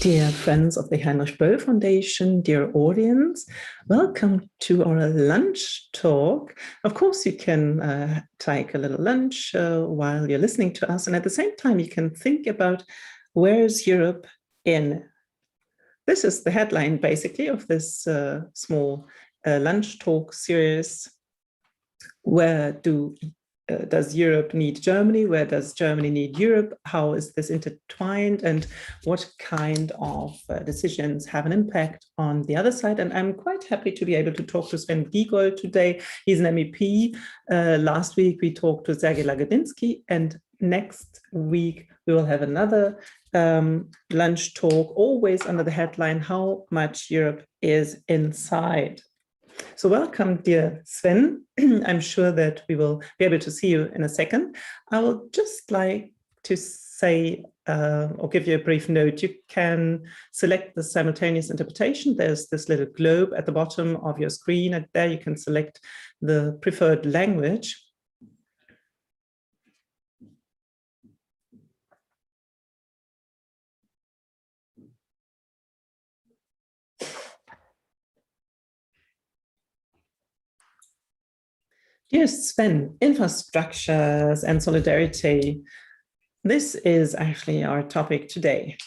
Dear friends of the Heinrich-Böll Foundation, dear audience, welcome to our lunch talk. Of course, you can take a little lunch while you're listening to us, and at the same time, you can think about where's Europe in. This is the headline, basically, of this small lunch talk series. Where does Europe need Germany? Where does Germany need Europe? How is this intertwined? And what kind of decisions have an impact on the other side? And I'm quite happy to be able to talk to Sven Giegold today. He's an MEP. Last week, we talked to Sergej Lagodinsky, and next week, we will have another lunch talk, always under the headline, How Much Europe is Inside. So welcome, dear Sven. I'm sure that we will be able to see you in a second. I would just like to say or give you a brief note. You can select the simultaneous interpretation. There's this little globe at the bottom of your screen, and there you can select the preferred language. Dear Sven, infrastructures and solidarity. This is actually our topic today.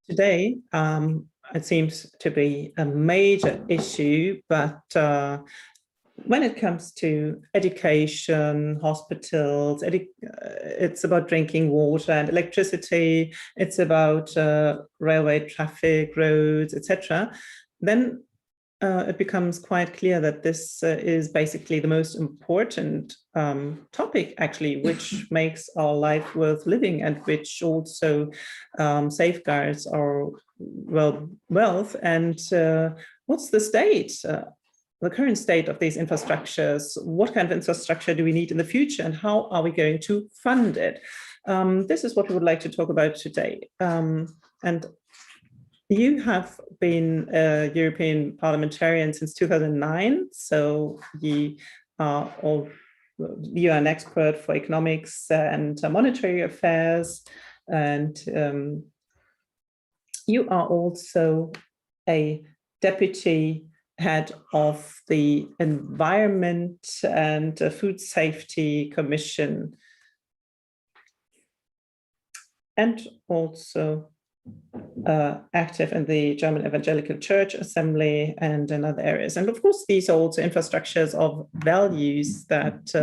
Today, it seems to be a major issue, but when it comes to education, hospitals, it's about drinking water and electricity, it's about railway traffic, roads, etc. Then it becomes quite clear that this is basically the most important topic, actually, which makes our life worth living and which also safeguards our wealth. And what's the state, the current state of these infrastructures? What kind of infrastructure do we need in the future, and how are we going to fund it? This is what we would like to talk about today. And you have been a European parliamentarian since 2009, so you are an expert for economics and monetary affairs, and you are also a deputy head of the Environment and Food Safety Commission, and also active in the German Evangelical Church Assembly and in other areas. And of course, these are also infrastructures of values that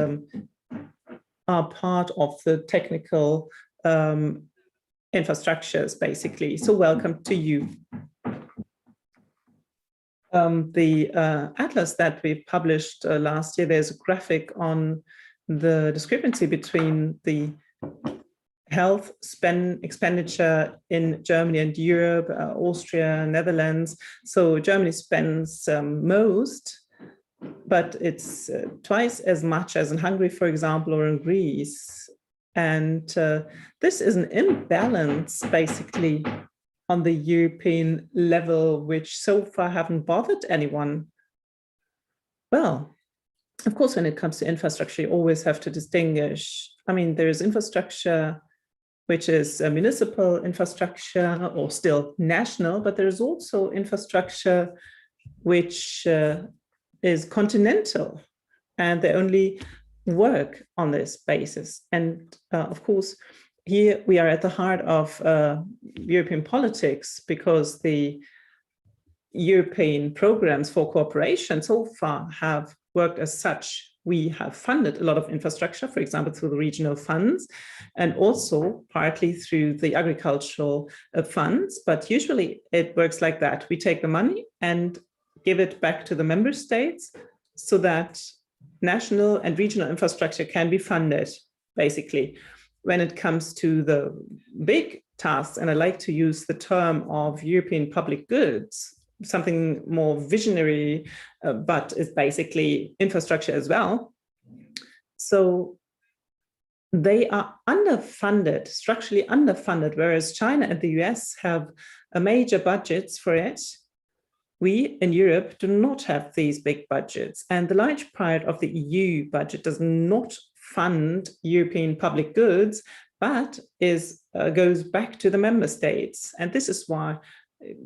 are part of the technical infrastructures, basically. So welcome to you. The atlas that we published last year, there's a graphic on the discrepancy between the health expenditure in Germany and Europe, Austria, Netherlands. So Germany spends most, but it's twice as much as in Hungary, for example, or in Greece. And this is an imbalance, basically, on the European level, which so far haven't bothered anyone. Well, of course, when it comes to infrastructure, you always have to distinguish. I mean, there's infrastructure which is a municipal infrastructure or still national, but there's also infrastructure which is continental, and they only work on this basis. And of course, here we are at the heart of European politics, because the European programs for cooperation so far have worked as such. We have funded a lot of infrastructure, for example, through the regional funds, and also partly through the agricultural funds. But usually it works like that. We take the money and give it back to the member states so that national and regional infrastructure can be funded, basically. When it comes to the big tasks, and I like to use the term of European public goods, something more visionary, but is basically infrastructure as well. So they are underfunded, structurally underfunded, whereas China and the US have major budgets for it. We in Europe do not have these big budgets, and the large part of the EU budget does not fund European public goods, but goes back to the member states. And this is why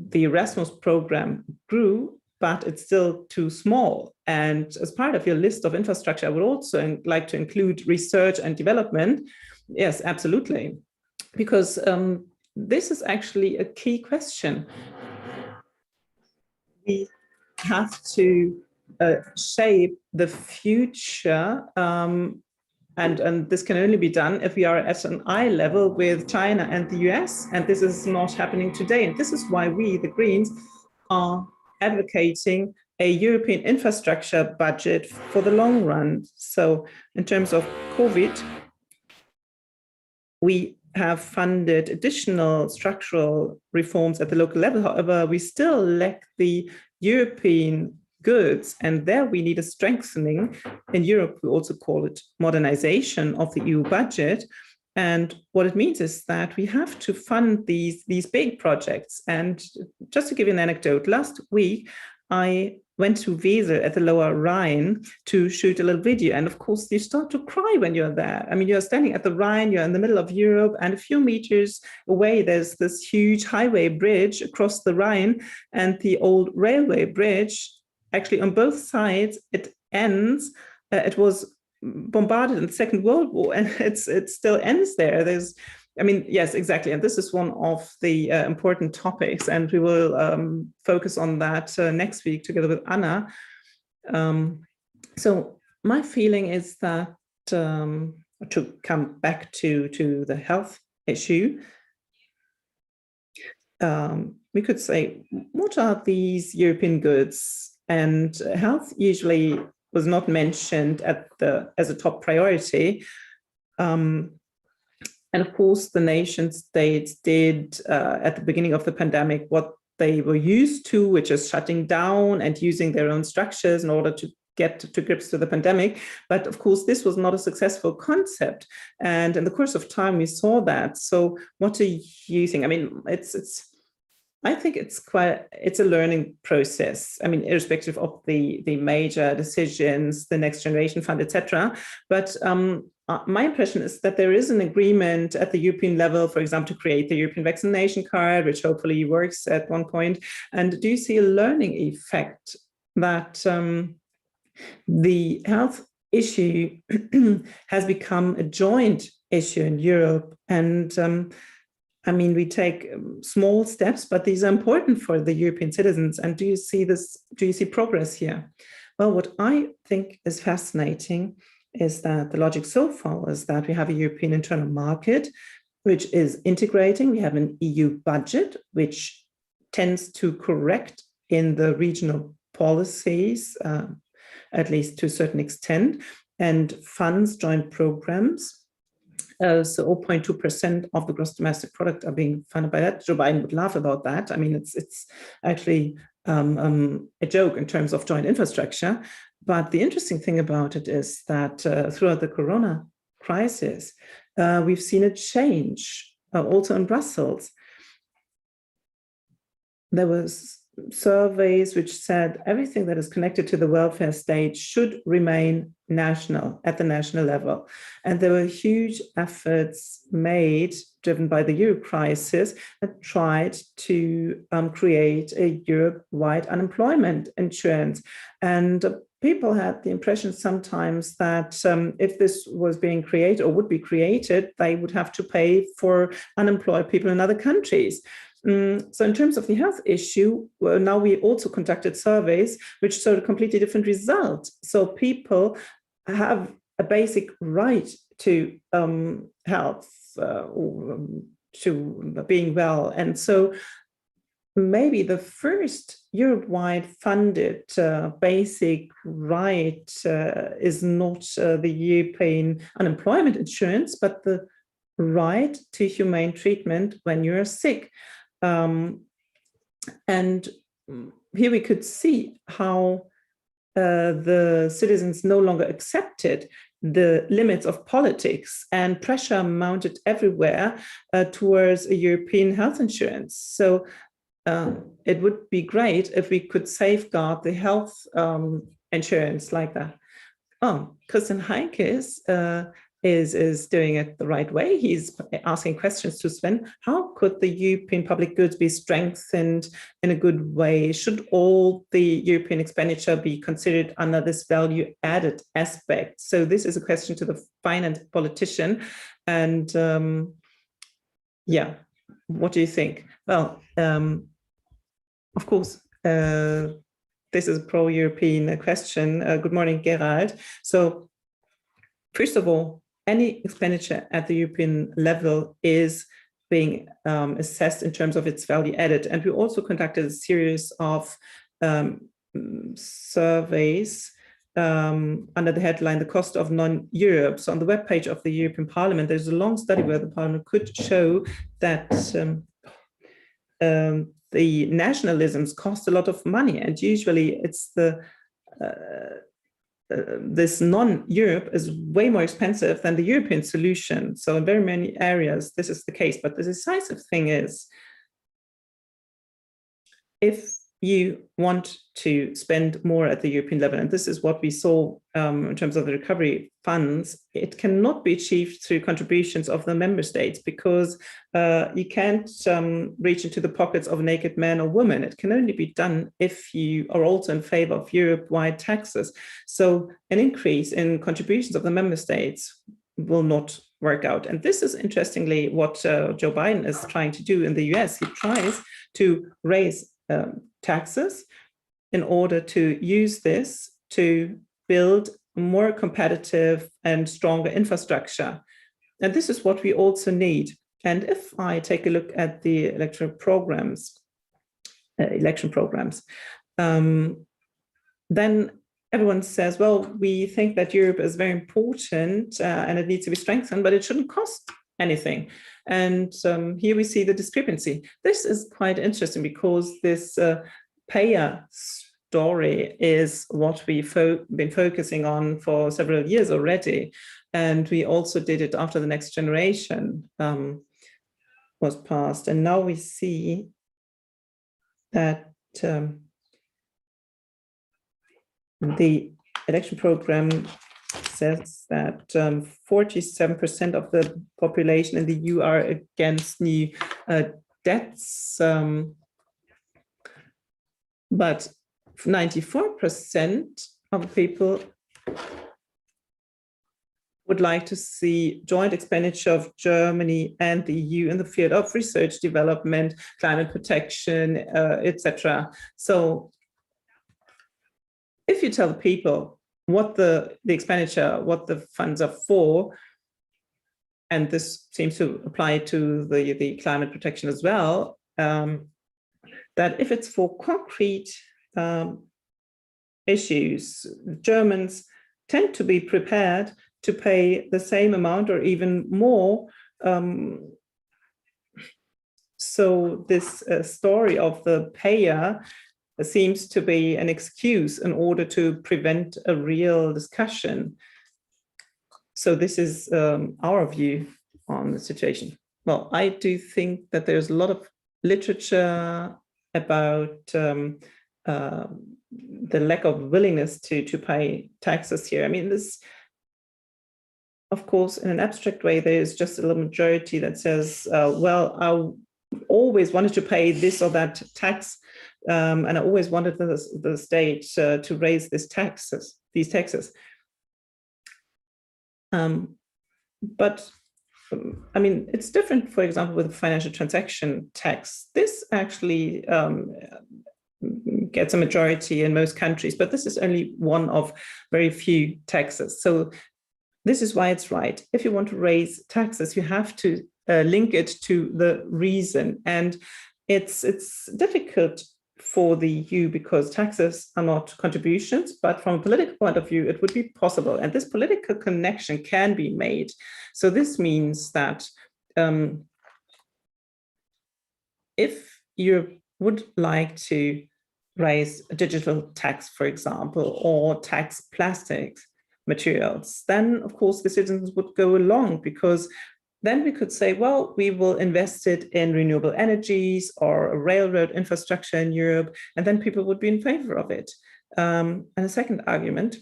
the Erasmus program grew, but it's still too small. And as part of your list of infrastructure, I would also like to include research and development. Yes, absolutely. Because this is actually a key question. We have to shape the future, and this can only be done if we are at an eye level with China and the US, and this is not happening today. And this is why we, the Greens, are advocating a European infrastructure budget for the long run. So in terms of COVID, we have funded additional structural reforms at the local level. However, we still lack the European goods, and there we need a strengthening. In Europe, we also call it modernization of the EU budget. And what it means is that we have to fund these big projects. And just to give you an anecdote, last week, I went to Wesel at the Lower Rhine to shoot a little video. And of course, you start to cry when you're there. I mean, you're standing at the Rhine, you're in the middle of Europe, and a few meters away, there's this huge highway bridge across the Rhine, and the old railway bridge, actually on both sides, it ends. It was bombarded in the Second World War, and it still ends there. I mean, yes, exactly. And this is one of the important topics, and we will focus on that next week together with Anna. So my feeling is that, to come back to the health issue, we could say, what are these European goods? And health usually was not mentioned as a top priority. And of course, the nation states did at the beginning of the pandemic what they were used to, which is shutting down and using their own structures in order to get to grips with the pandemic. But of course, this was not a successful concept. And in the course of time, we saw that. So what do you think? I mean, I think it's a learning process. I mean, irrespective of the major decisions, the Next Generation Fund, etc. But my impression is that there is an agreement at the European level, for example, to create the European vaccination card, which hopefully works at one point. And do you see a learning effect that the health issue has become a joint issue in Europe? And I mean, we take small steps, but these are important for the European citizens. And do you see progress here? Well, what I think is fascinating is that the logic so far is that we have a European internal market, which is integrating. We have an EU budget, which tends to correct in the regional policies, at least to a certain extent, and funds joint programs. So 0.2% of the gross domestic product are being funded by that. Joe Biden would laugh about that. I mean, it's actually a joke in terms of joint infrastructure. But the interesting thing about it is that throughout the Corona crisis, we've seen a change also in Brussels. There was surveys which said everything that is connected to the welfare state should remain national, at the national level. And there were huge efforts made, driven by the Euro crisis, that tried to create a Europe-wide unemployment insurance. And people had the impression sometimes that if this was being created or would be created, they would have to pay for unemployed people in other countries. So in terms of the health issue, well, now we also conducted surveys which showed a completely different result. So people have a basic right to health, to being well. And so maybe the first Europe-wide funded basic right is not the European unemployment insurance, but the right to humane treatment when you're sick. And here we could see how the citizens no longer accepted the limits of politics, and pressure mounted everywhere towards a European health insurance. So it would be great if we could safeguard the health insurance like that. Oh, Christian Heinkes is doing it the right way. He's asking questions to Sven. How could the European public goods be strengthened in a good way? Should all the European expenditure be considered under this value added aspect? So this is a question to the finance politician. And yeah, what do you think? Well, of course, this is a pro-European question. Good morning, Gerald. So first of all, any expenditure at the European level is being assessed in terms of its value added. And we also conducted a series of surveys under the headline, The Cost of Non-Europe. So on the webpage of the European Parliament, there's a long study where the Parliament could show that the nationalisms cost a lot of money. And usually it's this non-Europe is way more expensive than the European solution. So in very many areas, this is the case. But the decisive thing is, if you want to spend more at the European level, and this is what we saw in terms of the recovery funds, it cannot be achieved through contributions of the member states, because you can't reach into the pockets of a naked man or woman. It can only be done if you are also in favor of Europe-wide taxes. So an increase in contributions of the member states will not work out. And this is interestingly what Joe Biden is trying to do in the US. He tries to raise taxes in order to use this to build more competitive and stronger infrastructure. And this is what we also need. And if I take a look at the election programs, then everyone says, well, we think that Europe is very important and it needs to be strengthened, but it shouldn't cost anything. And here we see the discrepancy. This is quite interesting, because this payer story is what we've been focusing on for several years already. And we also did it after the Next Generation was passed. And now we see that the election program says that 47% of the population in the EU are against new debts, but 94% of people would like to see joint expenditure of Germany and the EU in the field of research, development, climate protection, etc. So if you tell the people what the expenditure, what the funds are for, and this seems to apply to the climate protection as well, that if it's for concrete issues, Germans tend to be prepared to pay the same amount or even more. So this story of the payer seems to be an excuse in order to prevent a real discussion. So this is our view on the situation. Well, I do think that there's a lot of literature about the lack of willingness to pay taxes here. I mean, this, of course, in an abstract way, there's just a little majority that says, well, I always wanted to pay this or that tax, and I always wanted the state to raise these taxes. But I mean, it's different, for example, with the financial transaction tax. This actually gets a majority in most countries, but this is only one of very few taxes. So this is why it's right. If you want to raise taxes, you have to link it to the reason. And it's difficult for the EU because taxes are not contributions, but from a political point of view, it would be possible. And this political connection can be made. So this means that if you would like to raise a digital tax, for example, or tax plastics materials, then of course the citizens would go along, because then we could say, well, we will invest it in renewable energies or a railroad infrastructure in Europe, and then people would be in favor of it. And a second argument,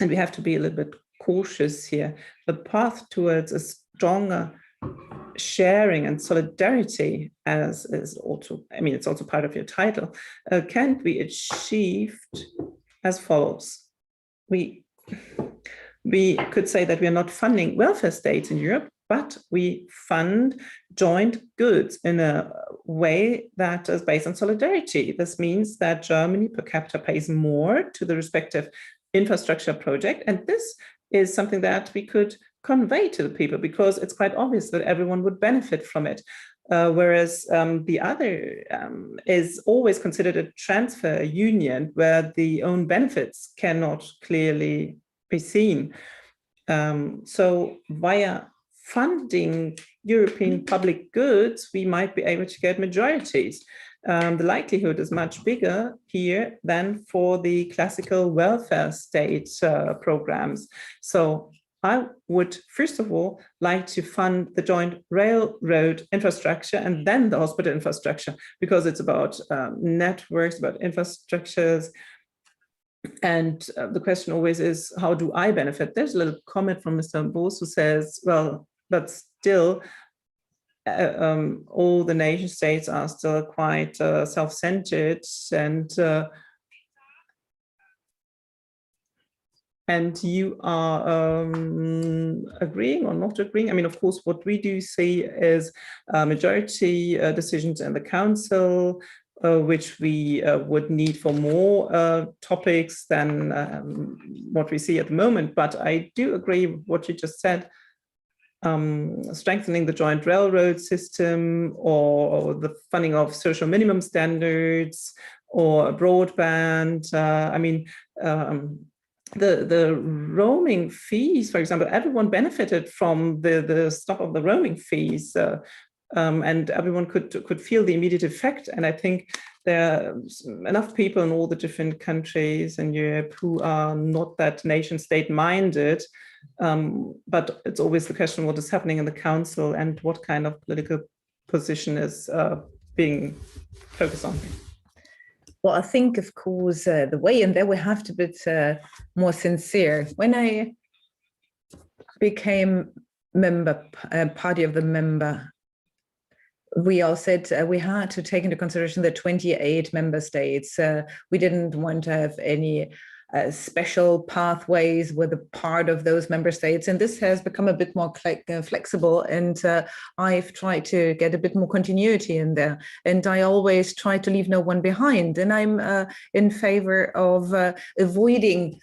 and we have to be a little bit cautious here. The path towards a stronger sharing and solidarity, as is also, I mean, it's also part of your title, can be achieved as follows. We could say that we are not funding welfare states in Europe, but we fund joint goods in a way that is based on solidarity. This means that Germany per capita pays more to the respective infrastructure project. And this is something that we could convey to the people, because it's quite obvious that everyone would benefit from it. Whereas the other is always considered a transfer union where the own benefits cannot clearly be seen. So via funding European public goods, we might be able to get majorities. The likelihood is much bigger here than for the classical welfare state programs. So I would, first of all, like to fund the joint railroad infrastructure and then the hospital infrastructure, because it's about networks, about infrastructures. And the question always is, how do I benefit? There's a little comment from Mr. Bose who says, well, but still, all the nation states are still quite self-centered, and you are agreeing or not agreeing? I mean, of course, what we do see is majority decisions in the council, which we would need for more topics than what we see at the moment. But I do agree with what you just said. Strengthening the joint railroad system, or the funding of social minimum standards, or broadband. I mean, the roaming fees, for example, everyone benefited from the stop of the roaming fees, and everyone could feel the immediate effect. And I think there are enough people in all the different countries in Europe who are not that nation state minded. But it's always the question, what is happening in the council and what kind of political position is being focused on. Well, I think, of course, the way, and there we have to be more sincere. When I became party of the member, we all said we had to take into consideration the 28 member states. We didn't want to have any special pathways with a part of those member states. And this has become a bit more flexible. And I've tried to get a bit more continuity in there. And I always try to leave no one behind. And I'm in favor of avoiding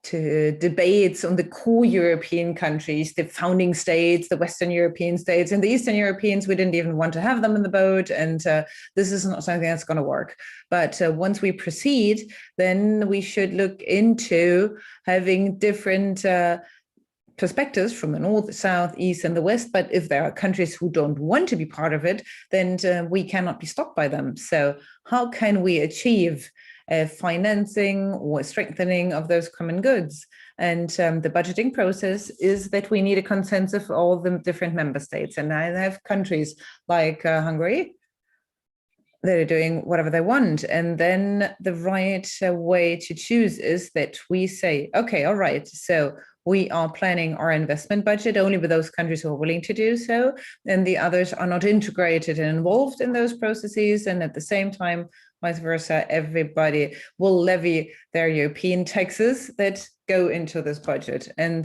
debates on the core European countries, the founding states, the Western European states, and the Eastern Europeans. We didn't even want to have them in the boat, and this is not something that's going to work. But once we proceed, then we should look into having different perspectives from the north, the south, east, and the west. But if there are countries who don't want to be part of it, then we cannot be stopped by them. So how can we achieve financing or strengthening of those common goods? And the budgeting process is that we need a consensus of all the different member states. And I have countries like Hungary that are doing whatever they want. And then the right way to choose is that we say, okay, all right, so we are planning our investment budget only with those countries who are willing to do so, and the others are not integrated and involved in those processes. And at the same time, vice versa, everybody will levy their European taxes that go into this budget. And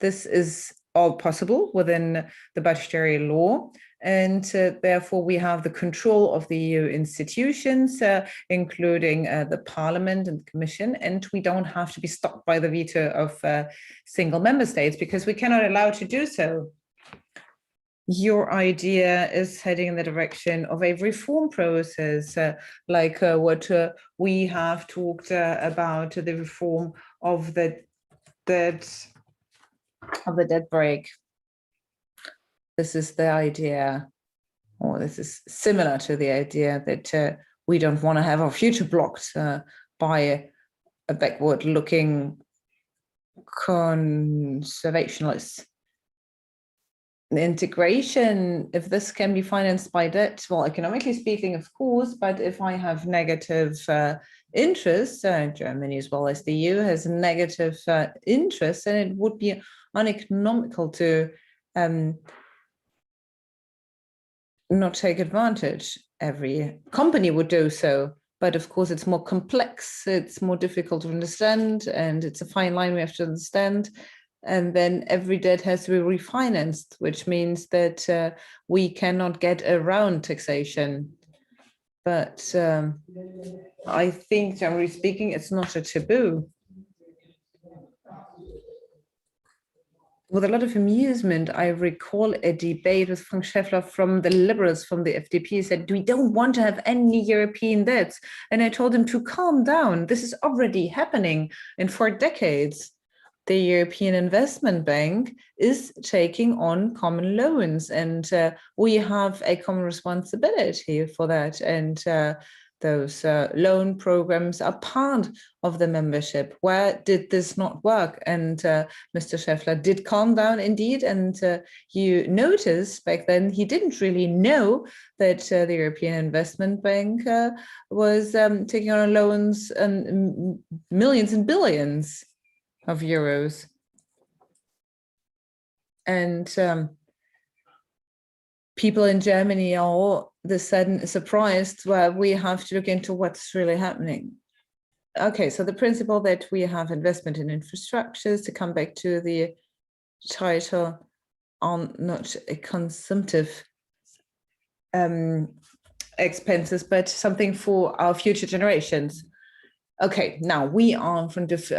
this is all possible within the budgetary law. And therefore, we have the control of the EU institutions, including the Parliament and the Commission, and we don't have to be stopped by the veto of single member states, because we cannot allow to do so. Your idea is heading in the direction of a reform process, like what we have talked about, the reform of the debt brake. This is the idea, or this is similar to the idea that we don't want to have our future blocked by a backward-looking conservationist. integration, if this can be financed by debt, well, economically speaking, of course, but if I have negative interest, Germany as well as the EU has negative interest, and it would be uneconomical to not take advantage. Every company would do so, but of course it's more complex, it's more difficult to understand, and it's a fine line we have to understand. And then every debt has to be refinanced, which means that we cannot get around taxation. But I think, generally speaking, it's not a taboo. With a lot of amusement, I recall a debate with Frank Schäffler from the Liberals, from the FDP, said, we don't want to have any European debts. And I told him to calm down. This is already happening. And for decades, the European Investment Bank is taking on common loans, and we have a common responsibility for that. And those loan programs are part of the membership. Where did this not work? And Mr. Schäffler did calm down indeed. And you notice back then he didn't really know that the European Investment Bank was taking on loans millions and billions of euros. And people in Germany are all of a sudden surprised where we have to look into what's really happening. Okay, so the principle that we have investment in infrastructures, to come back to the title, on not a consumptive expenses, but something for our future generations. Okay, now we are in front of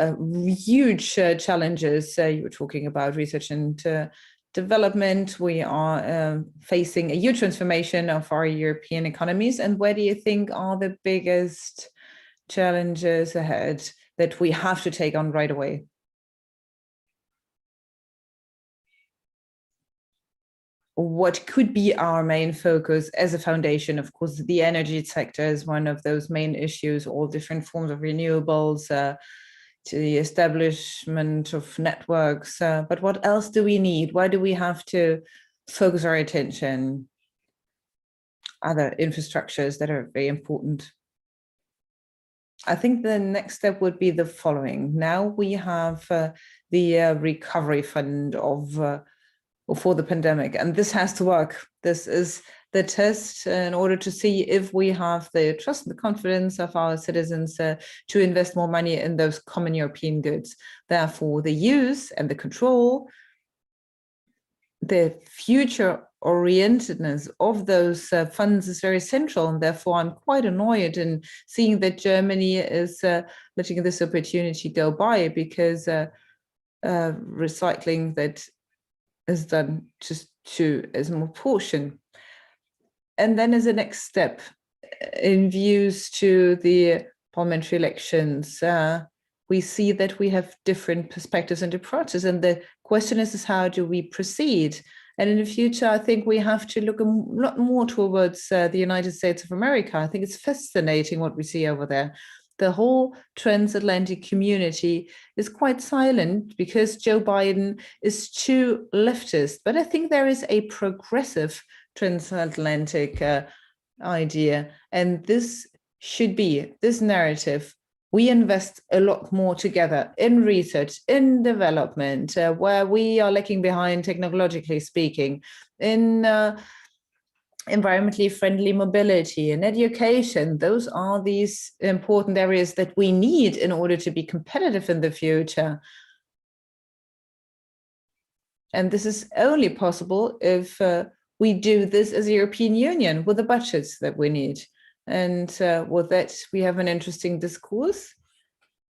huge challenges. You were talking about research and development. We are facing a huge transformation of our European economies. And where do you think are the biggest challenges ahead that we have to take on right away? What could be our main focus as a foundation? Of course, the energy sector is one of those main issues, all different forms of renewables, to the establishment of networks. But what else do we need? Why do we have to focus our attention? Other infrastructures that are very important. I think the next step would be the following. Now we have the recovery fund for the pandemic, and this has to work. This is the test in order to see if we have the trust and the confidence of our citizens to invest more money in those common European goods. Therefore, the use and the control, the future orientedness of those funds is very central, and therefore I'm quite annoyed in seeing that Germany is letting this opportunity go by, because recycling that is done just to as more portion. And then as a next step, in views to the parliamentary elections, we see that we have different perspectives and approaches, and the question is how do we proceed? And in the future, I think we have to look a lot more towards the United States of America. I think it's fascinating what we see over there. The whole transatlantic community is quite silent because Joe Biden is too leftist. But I think there is a progressive transatlantic idea. And this should be, this narrative, we invest a lot more together in research, in development, where we are lagging behind technologically speaking, in environmentally friendly mobility and education. Those are these important areas that we need in order to be competitive in the future. And this is only possible if we do this as a European Union with the budgets that we need. And with that, we have an interesting discourse,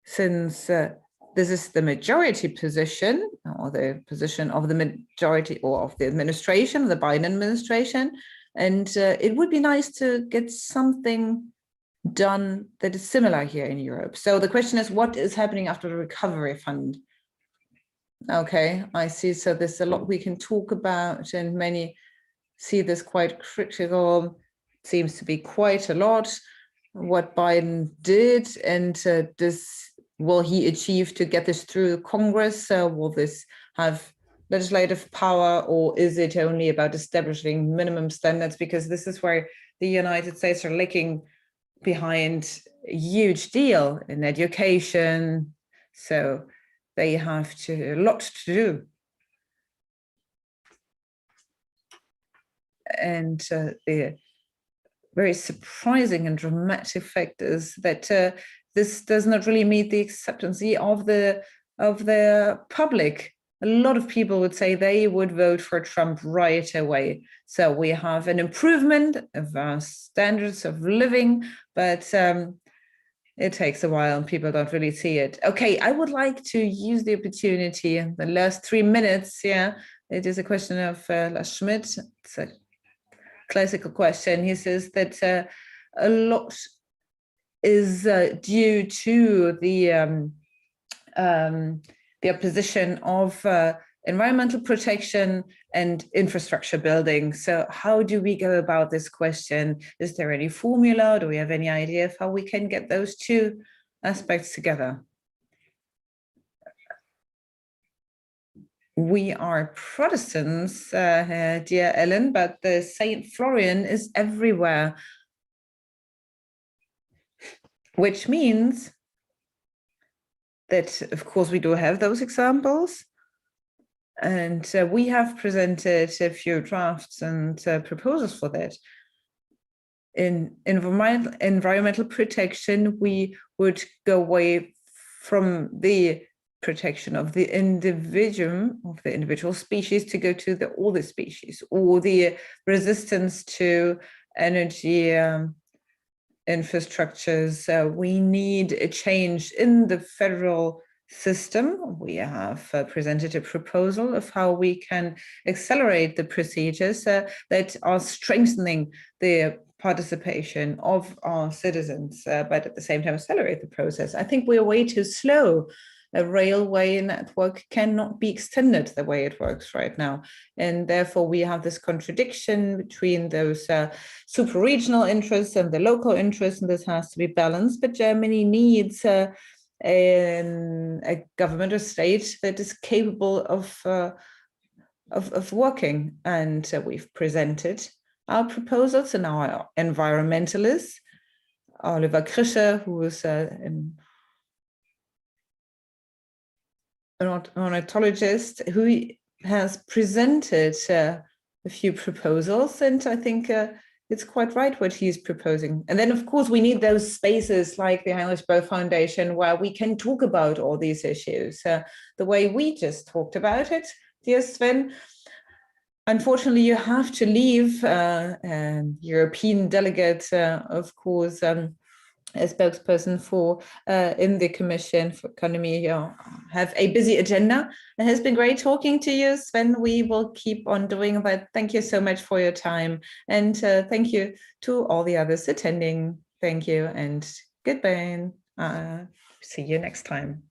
since this is the majority position, or the position of the majority or of the administration, the Biden administration. And it would be nice to get something done that is similar here in Europe. So the question is, what is happening after the recovery fund? Okay, I see. So there's a lot we can talk about, and many see this quite critical. Seems to be quite a lot what Biden did, and will he achieve to get this through Congress? Will this have legislative power, or is it only about establishing minimum standards? Because this is where the United States are lagging behind a huge deal in education. So they have a lot to do. And the very surprising and dramatic fact is that this does not really meet the acceptance of the public. A lot of people would say they would vote for Trump right away. So we have an improvement of our standards of living, but it takes a while and people don't really see it. Okay, I would like to use the opportunity in the last 3 minutes. Yeah, it is a question of Lars Schmidt. It's a classical question. He says that a lot is due to the opposition of environmental protection and infrastructure building. So how do we go about this question? Is there any formula? Do we have any idea of how we can get those two aspects together? We are Protestants, dear Ellen, but the Saint Florian is everywhere, which means that, of course, we do have those examples. And we have presented a few drafts and proposals for that. In environmental protection, we would go away from the protection of the individual species to go to all the species, or the resistance to energy infrastructures. We need a change in the federal system. We have presented a proposal of how we can accelerate the procedures that are strengthening the participation of our citizens, but at the same time accelerate the process. I think we're way too slow. A railway network cannot be extended the way it works right now. And therefore, we have this contradiction between those super regional interests and the local interests, and this has to be balanced. But Germany needs a government or state that is capable of working. And we've presented our proposals, and our environmentalists, Oliver Krischer, who is an ornithologist, who has presented a few proposals, and I think it's quite right what he's proposing. And then, of course, we need those spaces like the Heinrich-Böll Foundation where we can talk about all these issues the way we just talked about it, dear Sven. Unfortunately, you have to leave. European delegate, of course, a spokesperson for in the Commission for Economy, have a busy agenda. It has been great talking to you, Sven. We will keep on doing that. Thank you so much for your time. And thank you to all the others attending. Thank you and goodbye. See you next time.